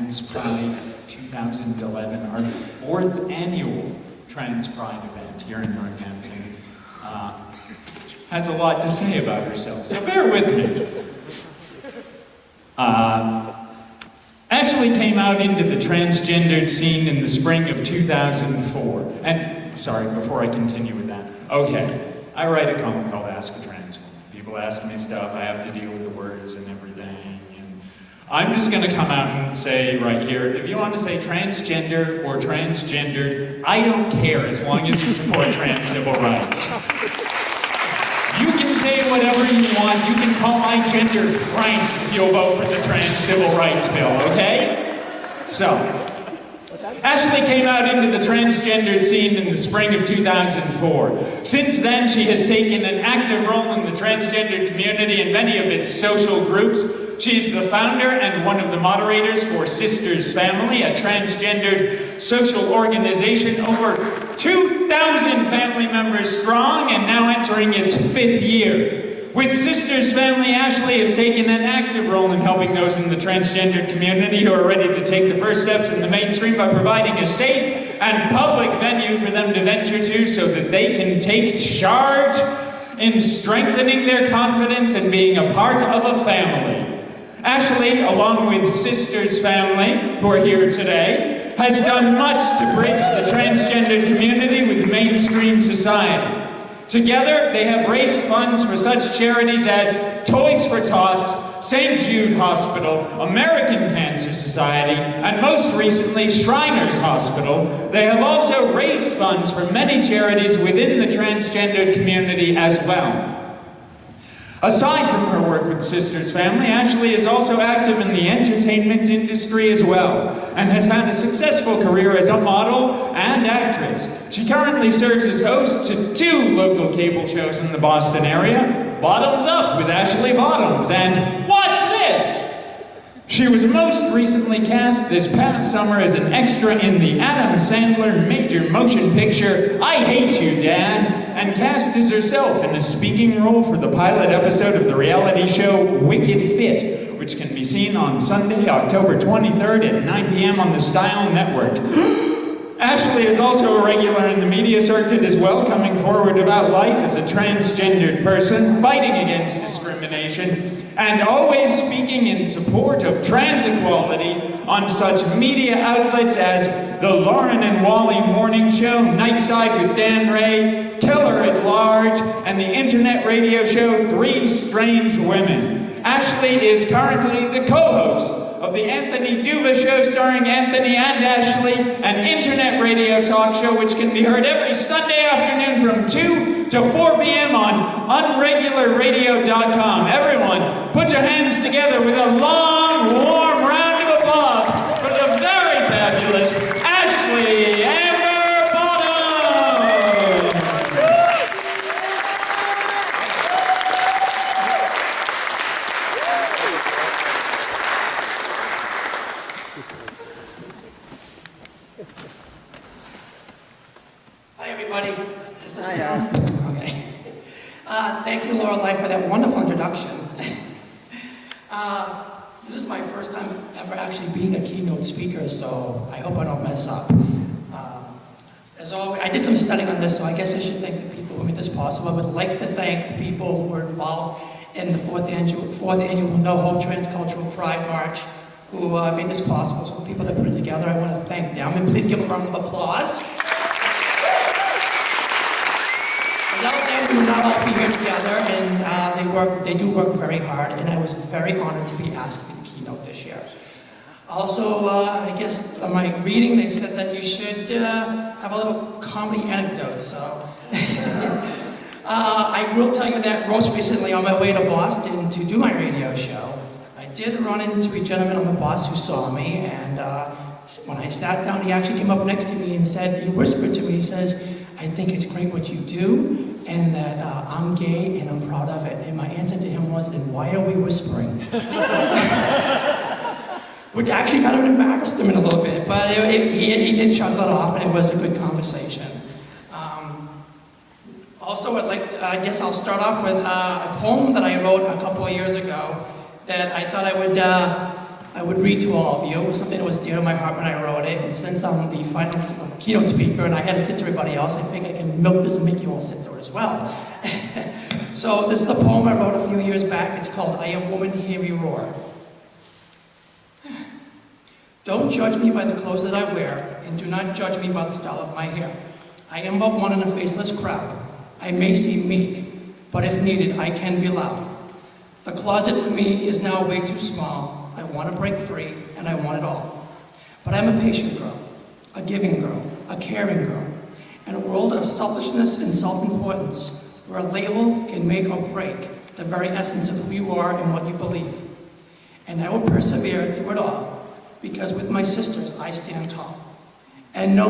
TransPride 2011, our 4th annual TransPride event here in Northampton. Has a lot to say about herself, so bear with me. Ashley came out into the transgendered scene in the spring of 2004. And, sorry, before I continue with that. Okay, I write a column called Ask a Trans Woman. People ask me stuff, I have to deal with the words and everything. And I'm just gonna come out and say right here, if you want to say transgender or transgendered, I don't care as long as you support trans civil rights. You can say whatever you want. You can call my gender Frank if you'll vote for the trans civil rights bill, okay? So, Ashley came out into the transgendered scene in the spring of 2004. Since then, she has taken an active role in the transgendered community and many of its social groups. She's the founder and one of the moderators for Sisters Family, a transgendered social organization over 2,000 family members strong and now entering its 5th year. With Sisters Family, Ashley has taken an active role in helping those in the transgendered community who are ready to take the first steps in the mainstream by providing a safe and public venue for them to venture to so that they can take charge in strengthening their confidence and being a part of a family. Ashley, along with Sisters Family, who are here today, has done much to bridge the transgendered community with mainstream society. Together, they have raised funds for such charities as Toys for Tots, St. Jude Hospital, American Cancer Society, and most recently, Shriners Hospital. They have also raised funds for many charities within the transgendered community as well. Aside from her work with Sisters Family, Ashley is also active in the entertainment industry as well, and has had a successful career as a model and actress. She currently serves as host to 2 local cable shows in the Boston area, Bottoms Up with Ashley Bottoms, and Watch This! She was most recently cast this past summer as an extra in the Adam Sandler major motion picture, I Hate You, Dad, and cast as herself in a speaking role for the pilot episode of the reality show Wicked Fit, which can be seen on Sunday, October 23rd at 9 p.m. on the Style Network. Ashley is also a regular in the media circuit as well, coming forward about life as a transgendered person, fighting against discrimination, and always speaking in support of trans equality on such media outlets as The Lauren and Wally Morning Show, Nightside with Dan Ray, Keller at Large, and the internet radio show 3 Strange Women. Ashley is currently the co-host of the Anthony Duva Show starring Anthony and Ashley, an internet radio talk show which can be heard every Sunday afternoon from 2 to 4 p.m. on unregularradio.com. Everyone, put your hands together with a long, warm round of applause for the very fabulous Ashley Amber Bottoms! Hi, everybody. Is this on? Okay. Thank you, Lorelei, for that wonderful introduction. This is my first time ever actually being a keynote speaker, so I hope I don't mess up. As always, I did some studying on this, so I guess I should thank the people who made this possible. I would like to thank the people who were involved in the 4th annual No Hold Transcultural Pride March, who made this possible. So the people that put it together, I want to thank them, and please give them a round of applause. Without them, we would not all be here together, and they do work very hard, and I was very honored to be asked to be the keynote this year. Also, I guess on my reading, they said that you should have a little comedy anecdote, so. I will tell you that most recently on my way to Boston to do my radio show, I did run into a gentleman on the bus who saw me, and when I sat down, he actually came up next to me and said, he whispered to me, he says, I think it's great what you do, and that I'm gay and I'm proud of it. And my answer to him was, then why are we whispering? Which actually kind of embarrassed him in a little bit, but he did chuckle it off, and it was a good conversation. Also, I guess I'll start off with a poem that I wrote a couple of years ago that I thought I would I would read to all of you. It was something that was dear to my heart when I wrote it, and since I'm the final keynote speaker and I had to sit to everybody else, I think I can milk this and make you all sit through it as well. So this is a poem I wrote a few years back. It's called I Am Woman, Hear Me Roar. Don't judge me by the clothes that I wear, and do not judge me by the style of my hair. I am but one in a faceless crowd. I may seem meek, but if needed, I can be loud. The closet for me is now way too small. I want to break free, and I want it all. But I'm a patient girl, a giving girl, a caring girl. In a world of selfishness and self-importance, where a label can make or break the very essence of who you are and what you believe. And I will persevere through it all, because with my sisters, I stand tall. And no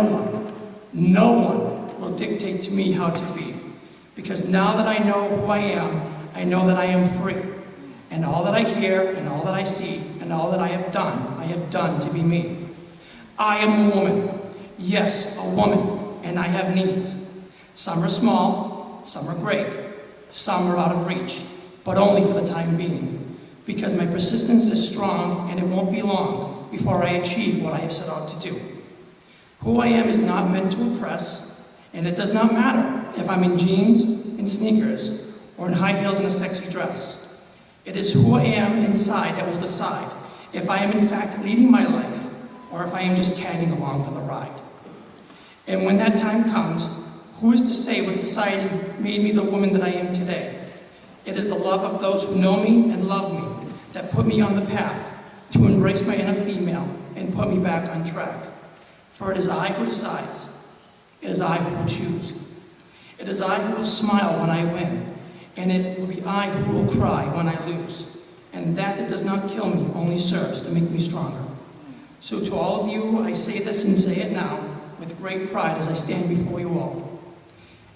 one will dictate to me how to be. Because now that I know who I know that I am free. And all that I hear, and all that I see, and all that I have done to be me. I am a woman. Yes, a woman. And I have needs. Some are small, some are great, some are out of reach, but only for the time being. Because my persistence is strong, and it won't be long before I achieve what I have set out to do. Who I am is not meant to impress, and it does not matter if I'm in jeans and sneakers, or in high heels and a sexy dress. It is who I am inside that will decide if I am in fact leading my life, or if I am just tagging along for the ride. And when that time comes, who is to say what society made me the woman that I am today? It is the love of those who know me and love me that put me on the path to embrace my inner female and put me back on track. For it is I who decides. It is I who will choose. It is I who will smile when I win. And it will be I who will cry when I lose. And that does not kill me only serves to make me stronger. So to all of you, I say this and say it now with great pride as I stand before you all.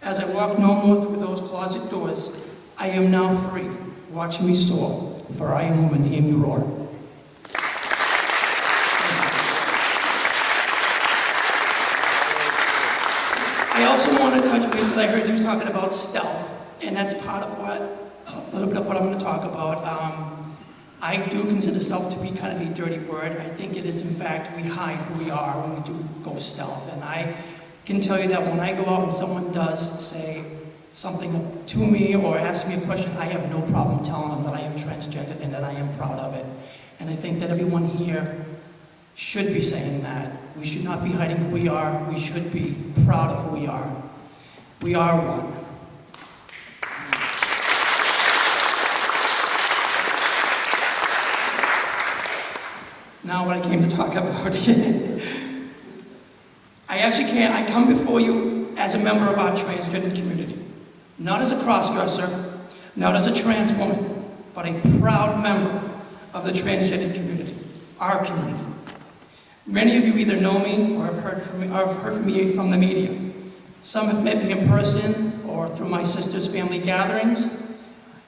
As I walk no more through those closet doors, I am now free. Watch me soar, for I am woman, hear me roar. I also want to touch base because I heard you talking about stealth, and that's part of a little bit of what I'm going to talk about. I do consider stealth to be kind of a dirty word. I think it is, in fact, we hide who we are when we do go stealth. And I can tell you that when I go out and someone does say something to me or ask me a question, I have no problem telling them that I am transgender and that I am proud of it. And I think that everyone here should be saying that. We should not be hiding who we are. We should be proud of who we are. We are one. Now what I came to talk about. I come before you as a member of our transgender community. Not as a cross-dresser, not as a trans woman, but a proud member of the transgender community, our community. Many of you either know me or have heard from me from the media. Some have met me in person or through my sister's family gatherings,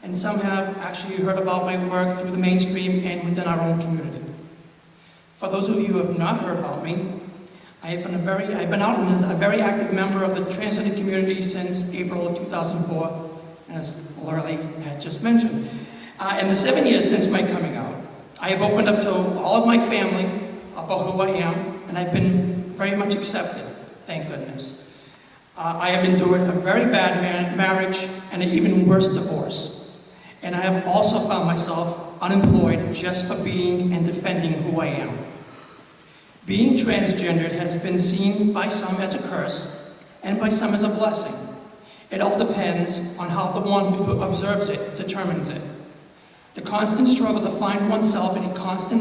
and some have actually heard about my work through the mainstream and within our own community. For those of you who have not heard about me, I've been out as a very active member of the transgender community since April of 2004, as Lorelei had just mentioned. In the 7 years since my coming out, I have opened up to all of my family about who I am, and I've been very much accepted, thank goodness. I have endured a very bad marriage and an even worse divorce. And I have also found myself unemployed just for being and defending who I am. Being transgendered has been seen by some as a curse and by some as a blessing. It all depends on how the one who observes it determines it. The constant struggle to find oneself in a constant